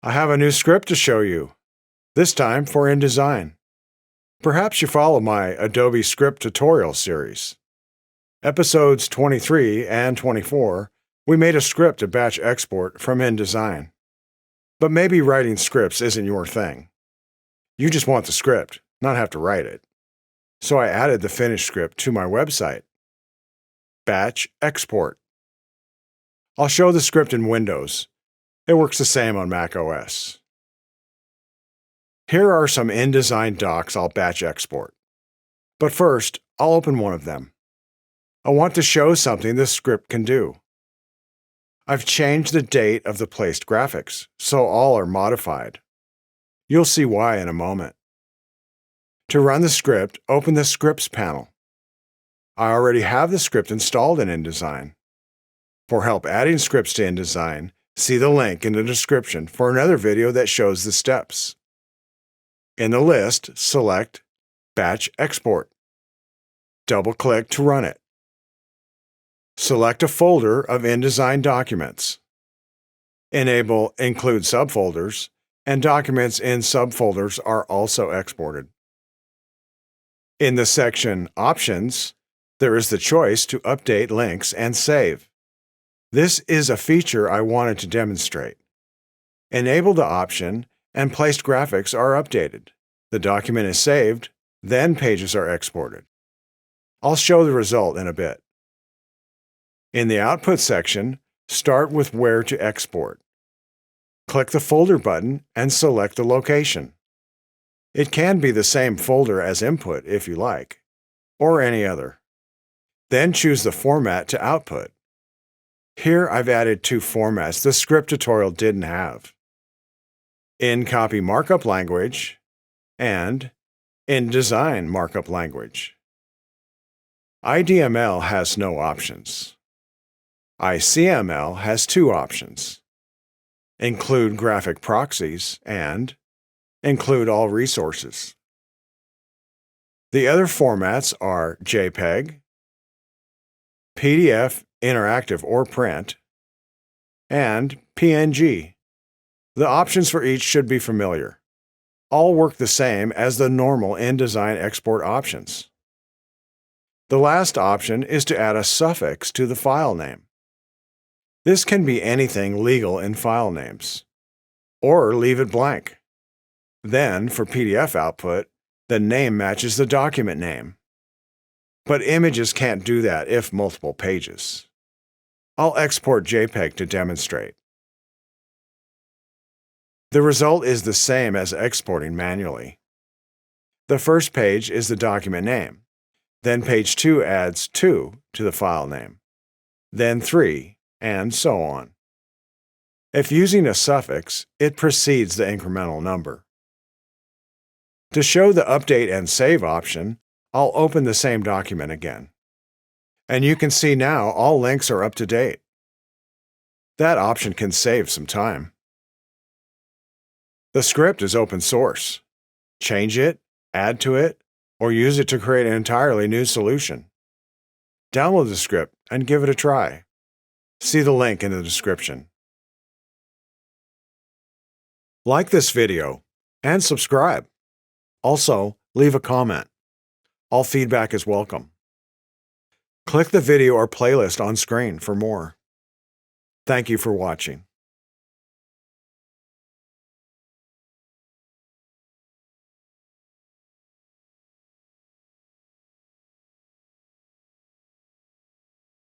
I have a new script to show you, this time for InDesign. Perhaps you follow my Adobe Script tutorial series. Episodes 23 and 24, we made a script to batch export from InDesign. But maybe writing scripts isn't your thing. You just want the script, not have to write it. So I added the finished script to my website. Batch export. I'll show the script in Windows. It works the same on Mac OS. Here are some InDesign docs I'll batch export. But first, I'll open one of them. I want to show something this script can do. I've changed the date of the placed graphics, so all are modified. You'll see why in a moment. To run the script, open the Scripts panel. I already have the script installed in InDesign. For help adding scripts to InDesign, see the link in the description for another video that shows the steps. In the list, select Batch Export. Double-click to run it. Select a folder of InDesign documents. Enable Include Subfolders, and documents in subfolders are also exported. In the section Options, there is the choice to update links and save. This is a feature I wanted to demonstrate. Enable the option, and placed graphics are updated. The document is saved, then pages are exported. I'll show the result in a bit. In the Output section, start with where to export. Click the Folder button and select the location. It can be the same folder as Input if you like, or any other. Then choose the format to output. Here I've added two formats the script tutorial didn't have: InCopy Markup Language and InDesign Markup Language. IDML has no options. ICML has two options: Include Graphic Proxies and Include All Resources. The other formats are JPEG, PDF, interactive or print, and PNG. The options for each should be familiar. All work the same as the normal InDesign export options. The last option is to add a suffix to the file name. This can be anything legal in file names, or leave it blank. Then, for PDF output, the name matches the document name. But images can't do that if multiple pages. I'll export JPEG to demonstrate. The result is the same as exporting manually. The first page is the document name. Then page 2 adds 2 to the file name. Then 3, and so on. If using a suffix, it precedes the incremental number. To show the Update and Save option, I'll open the same document again. And you can see now all links are up to date. That option can save some time. The script is open source. Change it, add to it, or use it to create an entirely new solution. Download the script and give it a try. See the link in the description. Like this video and subscribe. Also, leave a comment. All feedback is welcome. Click the video or playlist on screen for more. Thank you for watching.